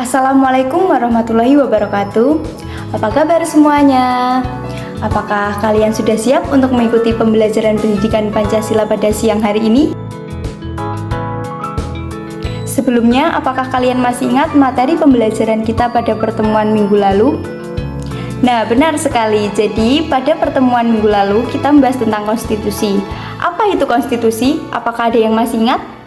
Assalamualaikum warahmatullahi wabarakatuh. Apa kabar semuanya? Apakah kalian sudah siap untuk mengikuti pembelajaran pendidikan Pancasila pada siang hari ini? Sebelumnya, apakah kalian masih ingat materi pembelajaran kita pada pertemuan minggu lalu? Nah, benar sekali. Jadi, pada pertemuan minggu lalu kita membahas tentang konstitusi. Apa itu konstitusi? Apakah ada yang masih ingat?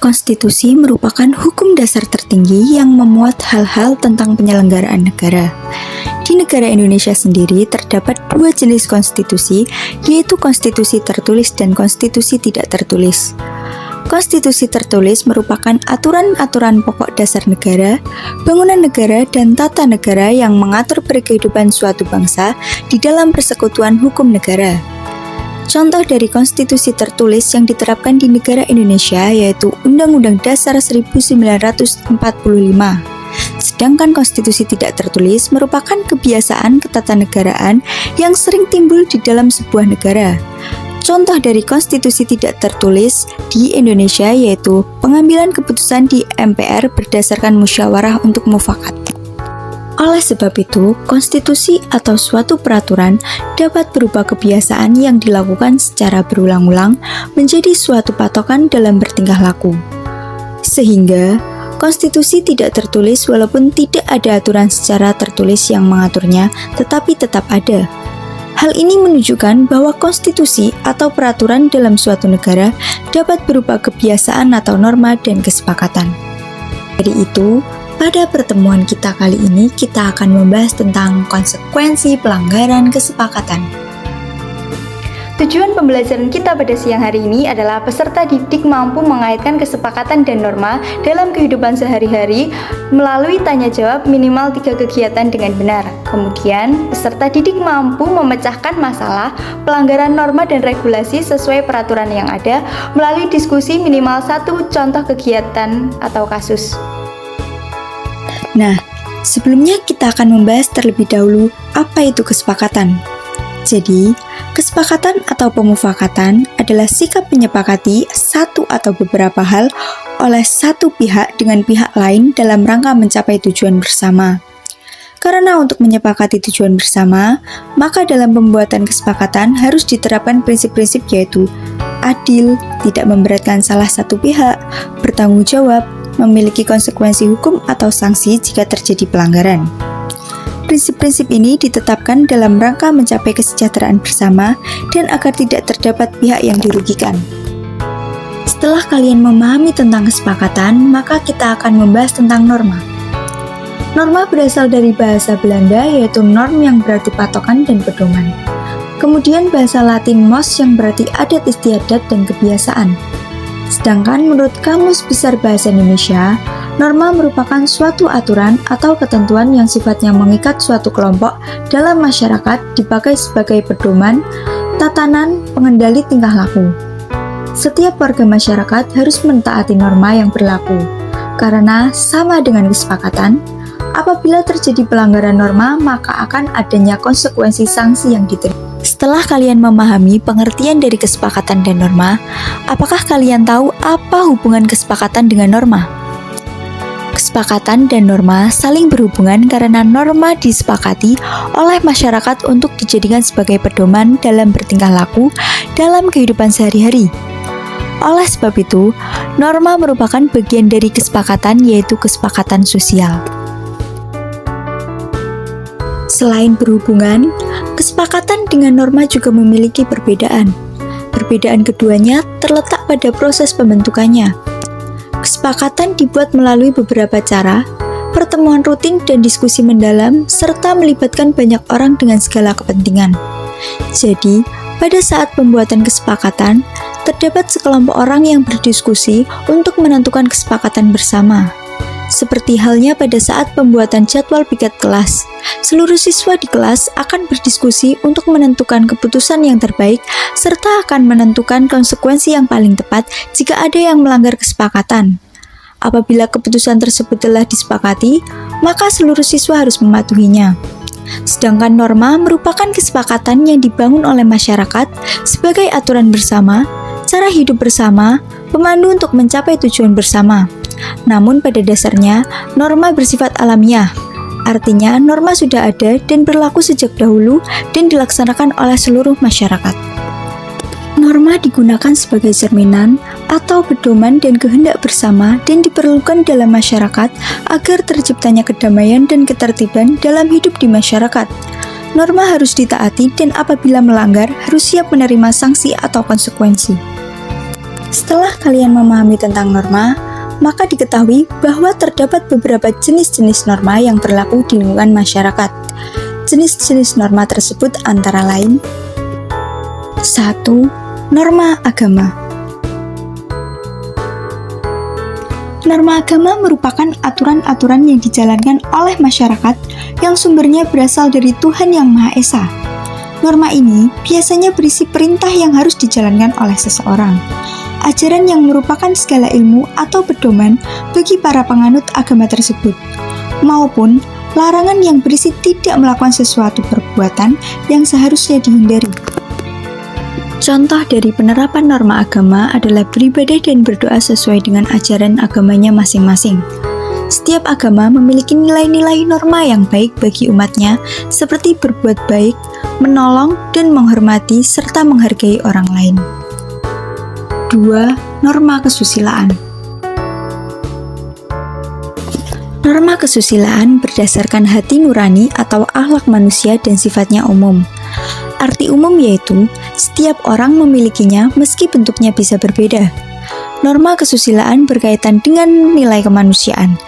Konstitusi merupakan hukum dasar tertinggi yang memuat hal-hal tentang penyelenggaraan negara. Di negara Indonesia sendiri terdapat dua jenis konstitusi, yaitu konstitusi tertulis dan konstitusi tidak tertulis. Konstitusi tertulis merupakan aturan-aturan pokok dasar negara, bangunan negara, dan tata negara yang mengatur kehidupan suatu bangsa di dalam persekutuan hukum negara. Contoh dari konstitusi tertulis yang diterapkan di negara Indonesia yaitu Undang-Undang Dasar 1945. Sedangkan konstitusi tidak tertulis merupakan kebiasaan ketatanegaraan yang sering timbul di dalam sebuah negara. Contoh dari konstitusi tidak tertulis di Indonesia yaitu pengambilan keputusan di MPR berdasarkan musyawarah untuk mufakat. Oleh sebab itu, konstitusi atau suatu peraturan dapat berupa kebiasaan yang dilakukan secara berulang-ulang menjadi suatu patokan dalam bertingkah laku. Sehingga, konstitusi tidak tertulis walaupun tidak ada aturan secara tertulis yang mengaturnya, tetapi tetap ada. Hal ini menunjukkan bahwa konstitusi atau peraturan dalam suatu negara dapat berupa kebiasaan atau norma dan kesepakatan. Dari itu, pada pertemuan kita kali ini, kita akan membahas tentang konsekuensi pelanggaran kesepakatan. Tujuan pembelajaran kita pada siang hari ini adalah peserta didik mampu mengaitkan kesepakatan dan norma dalam kehidupan sehari-hari melalui tanya jawab minimal 3 kegiatan dengan benar. Kemudian, peserta didik mampu memecahkan masalah pelanggaran norma dan regulasi sesuai peraturan yang ada melalui diskusi minimal 1 contoh kegiatan atau kasus. Nah, sebelumnya kita akan membahas terlebih dahulu apa itu kesepakatan. Jadi, kesepakatan atau pemufakatan adalah sikap menyepakati satu atau beberapa hal oleh satu pihak dengan pihak lain dalam rangka mencapai tujuan bersama. Karena untuk menyepakati tujuan bersama, maka dalam pembuatan kesepakatan harus diterapkan prinsip-prinsip yaitu adil, tidak memberatkan salah satu pihak, bertanggung jawab, memiliki konsekuensi hukum atau sanksi jika terjadi pelanggaran. Prinsip-prinsip ini ditetapkan dalam rangka mencapai kesejahteraan bersama dan agar tidak terdapat pihak yang dirugikan. Setelah kalian memahami tentang kesepakatan, maka kita akan membahas tentang norma. Norma berasal dari bahasa Belanda yaitu norm yang berarti patokan dan pedoman. Kemudian bahasa Latin mos yang berarti adat istiadat dan kebiasaan. Sedangkan menurut Kamus Besar Bahasa Indonesia, norma merupakan suatu aturan atau ketentuan yang sifatnya mengikat suatu kelompok dalam masyarakat dipakai sebagai pedoman, tatanan, pengendali tingkah laku. Setiap warga masyarakat harus mentaati norma yang berlaku, karena sama dengan kesepakatan, apabila terjadi pelanggaran norma maka akan adanya konsekuensi sanksi yang diterima. Setelah kalian memahami pengertian dari kesepakatan dan norma, apakah kalian tahu apa hubungan kesepakatan dengan norma? Kesepakatan dan norma saling berhubungan karena norma disepakati oleh masyarakat untuk dijadikan sebagai pedoman dalam bertingkah laku dalam kehidupan sehari-hari. Oleh sebab itu, norma merupakan bagian dari kesepakatan yaitu kesepakatan sosial. Selain berhubungan, kesepakatan dengan norma juga memiliki perbedaan. Perbedaan keduanya terletak pada proses pembentukannya. Kesepakatan dibuat melalui beberapa cara, pertemuan rutin dan diskusi mendalam, serta melibatkan banyak orang dengan segala kepentingan. Jadi, pada saat pembuatan kesepakatan, terdapat sekelompok orang yang berdiskusi untuk menentukan kesepakatan bersama. Seperti halnya pada saat pembuatan jadwal piket kelas, seluruh siswa di kelas akan berdiskusi untuk menentukan keputusan yang terbaik serta akan menentukan konsekuensi yang paling tepat jika ada yang melanggar kesepakatan. Apabila keputusan tersebut telah disepakati, maka seluruh siswa harus mematuhinya. Sedangkan norma merupakan kesepakatan yang dibangun oleh masyarakat sebagai aturan bersama, cara hidup bersama, pemandu untuk mencapai tujuan bersama. Namun pada dasarnya, norma bersifat alamiah. Artinya, norma sudah ada dan berlaku sejak dahulu dan dilaksanakan oleh seluruh masyarakat. Norma digunakan sebagai cerminan atau pedoman dan kehendak bersama dan diperlukan dalam masyarakat agar terciptanya kedamaian dan ketertiban dalam hidup di masyarakat. Norma harus ditaati dan apabila melanggar harus siap menerima sanksi atau konsekuensi. Setelah kalian memahami tentang norma, maka diketahui bahwa terdapat beberapa jenis-jenis norma yang berlaku di lingkungan masyarakat. Jenis-jenis norma tersebut antara lain: 1. Norma agama. Norma agama merupakan aturan-aturan yang dijalankan oleh masyarakat yang sumbernya berasal dari Tuhan Yang Maha Esa. Norma ini biasanya berisi perintah yang harus dijalankan oleh seseorang, ajaran yang merupakan segala ilmu atau pedoman bagi para penganut agama tersebut, maupun larangan yang berisi tidak melakukan sesuatu perbuatan yang seharusnya dihindari. Contoh dari penerapan norma agama adalah beribadah dan berdoa sesuai dengan ajaran agamanya masing-masing. Setiap agama memiliki nilai-nilai norma yang baik bagi umatnya, seperti berbuat baik, menolong, dan menghormati, serta menghargai orang lain. 2. Norma kesusilaan. Norma kesusilaan berdasarkan hati nurani atau akhlak manusia dan sifatnya umum. Arti umum yaitu setiap orang memilikinya meski bentuknya bisa berbeda. Norma kesusilaan berkaitan dengan nilai kemanusiaan.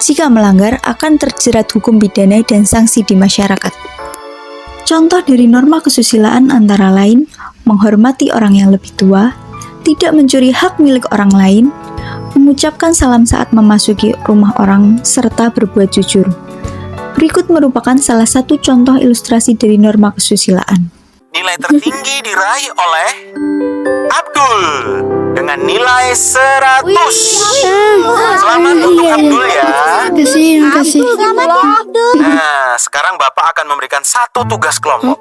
Jika melanggar akan terjerat hukum pidana dan sanksi di masyarakat. Contoh dari norma kesusilaan antara lain menghormati orang yang lebih tua, tidak mencuri hak milik orang lain, mengucapkan salam saat memasuki rumah orang, serta berbuat jujur. Berikut merupakan salah satu contoh ilustrasi dari norma kesusilaan. Nilai tertinggi diraih oleh Abdul dengan nilai 100. Selamat untuk Abdul ya. Terima kasih. Nah, sekarang Bapak akan memberikan satu tugas kelompok,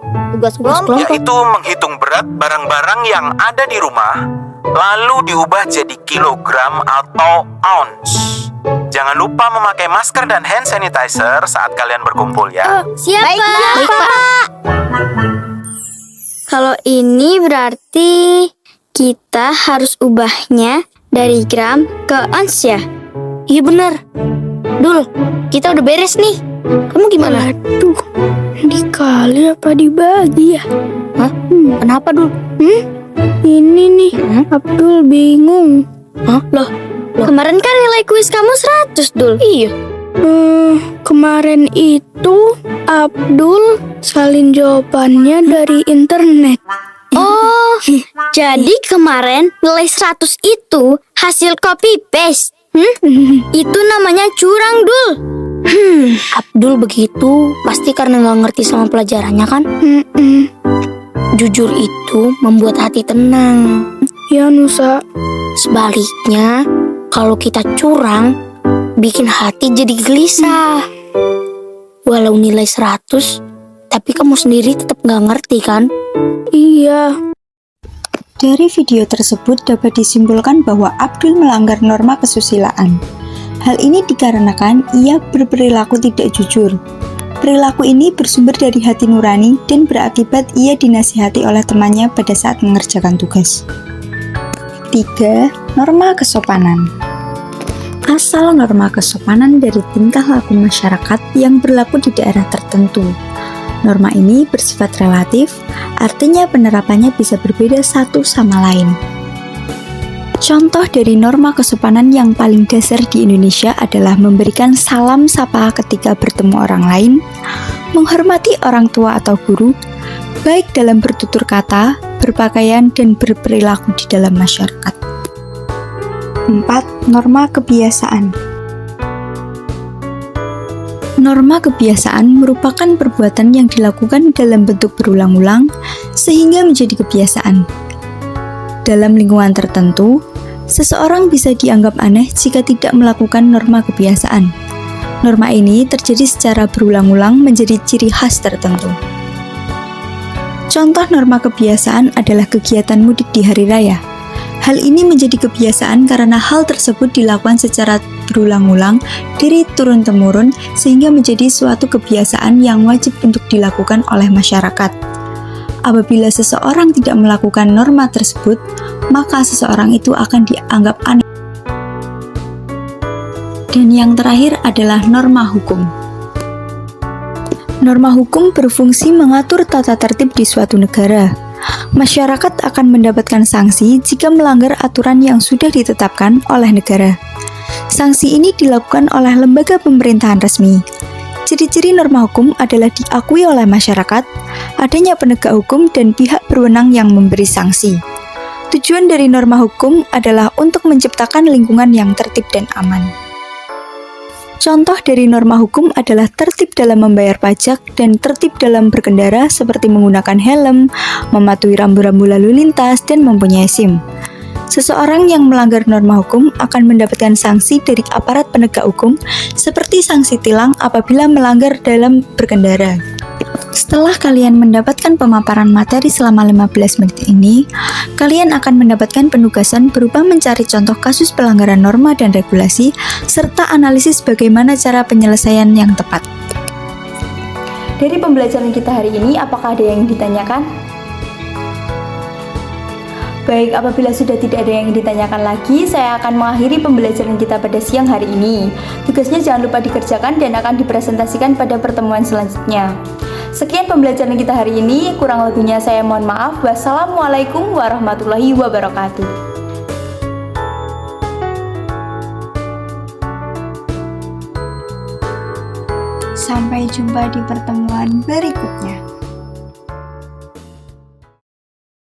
yaitu menghitung berat barang-barang yang ada di rumah, lalu diubah jadi kilogram atau ounce. Jangan lupa memakai masker dan hand sanitizer saat kalian berkumpul ya. Siap, Pak. Kalau ini berarti kita harus ubahnya dari gram ke ons ya? Iya benar. Dul, kita udah beres nih. Kamu gimana? Aduh, dikali apa dibagi ya? Hah? Kenapa, Dul? Ini nih, Abdul bingung. Hah? Loh, kemarin kan nilai kuis kamu 100, Dul. Iya. Kemarin itu Abdul salin jawabannya dari internet. Oh, jadi kemarin nilai 100 itu hasil copy paste. Itu namanya curang, Dul. Abdul begitu pasti karena nggak ngerti sama pelajarannya kan? Jujur itu membuat hati tenang. Ya Nusa. Sebaliknya, kalau kita curang, bikin hati jadi gelisah. Walau nilai 100, tapi kamu sendiri tetap nggak ngerti kan? Iya. Dari video tersebut dapat disimpulkan bahwa Abdul melanggar norma kesusilaan. Hal ini dikarenakan ia berperilaku tidak jujur. Perilaku ini bersumber dari hati nurani dan berakibat ia dinasihati oleh temannya pada saat mengerjakan tugas. 3. Norma kesopanan. Asal norma kesopanan dari tingkah laku masyarakat yang berlaku di daerah tertentu. Norma ini bersifat relatif, artinya penerapannya bisa berbeda satu sama lain. Contoh dari norma kesopanan yang paling dasar di Indonesia adalah memberikan salam sapa ketika bertemu orang lain, menghormati orang tua atau guru, baik dalam bertutur kata, berpakaian, dan berperilaku di dalam masyarakat. 4. Norma kebiasaan. Norma kebiasaan merupakan perbuatan yang dilakukan dalam bentuk berulang-ulang sehingga menjadi kebiasaan. Dalam lingkungan tertentu, seseorang bisa dianggap aneh jika tidak melakukan norma kebiasaan. Norma ini terjadi secara berulang-ulang menjadi ciri khas tertentu. Contoh norma kebiasaan adalah kegiatan mudik di hari raya. Hal ini menjadi kebiasaan karena hal tersebut dilakukan secara berulang-ulang dari turun-temurun sehingga menjadi suatu kebiasaan yang wajib untuk dilakukan oleh masyarakat. Apabila seseorang tidak melakukan norma tersebut, maka seseorang itu akan dianggap aneh. Dan yang terakhir adalah norma hukum. Norma hukum berfungsi mengatur tata tertib di suatu negara. Masyarakat akan mendapatkan sanksi jika melanggar aturan yang sudah ditetapkan oleh negara. Sanksi ini dilakukan oleh lembaga pemerintahan resmi. Ciri-ciri norma hukum adalah diakui oleh masyarakat, adanya penegak hukum dan pihak berwenang yang memberi sanksi. Tujuan dari norma hukum adalah untuk menciptakan lingkungan yang tertib dan aman. Contoh dari norma hukum adalah tertib dalam membayar pajak dan tertib dalam berkendara seperti menggunakan helm, mematuhi rambu-rambu lalu lintas, dan mempunyai SIM. Seseorang yang melanggar norma hukum akan mendapatkan sanksi dari aparat penegak hukum seperti sanksi tilang apabila melanggar dalam berkendara. Setelah kalian mendapatkan pemaparan materi selama 15 menit ini, kalian akan mendapatkan penugasan berupa mencari contoh kasus pelanggaran norma dan regulasi, serta analisis bagaimana cara penyelesaian yang tepat. Dari pembelajaran kita hari ini, apakah ada yang ditanyakan? Baik, apabila sudah tidak ada yang ditanyakan lagi, saya akan mengakhiri pembelajaran kita pada siang hari ini. Tugasnya jangan lupa dikerjakan dan akan dipresentasikan pada pertemuan selanjutnya. Sekian pembelajaran kita hari ini, kurang lebihnya saya mohon maaf. Wassalamualaikum warahmatullahi wabarakatuh. Sampai jumpa di pertemuan berikutnya.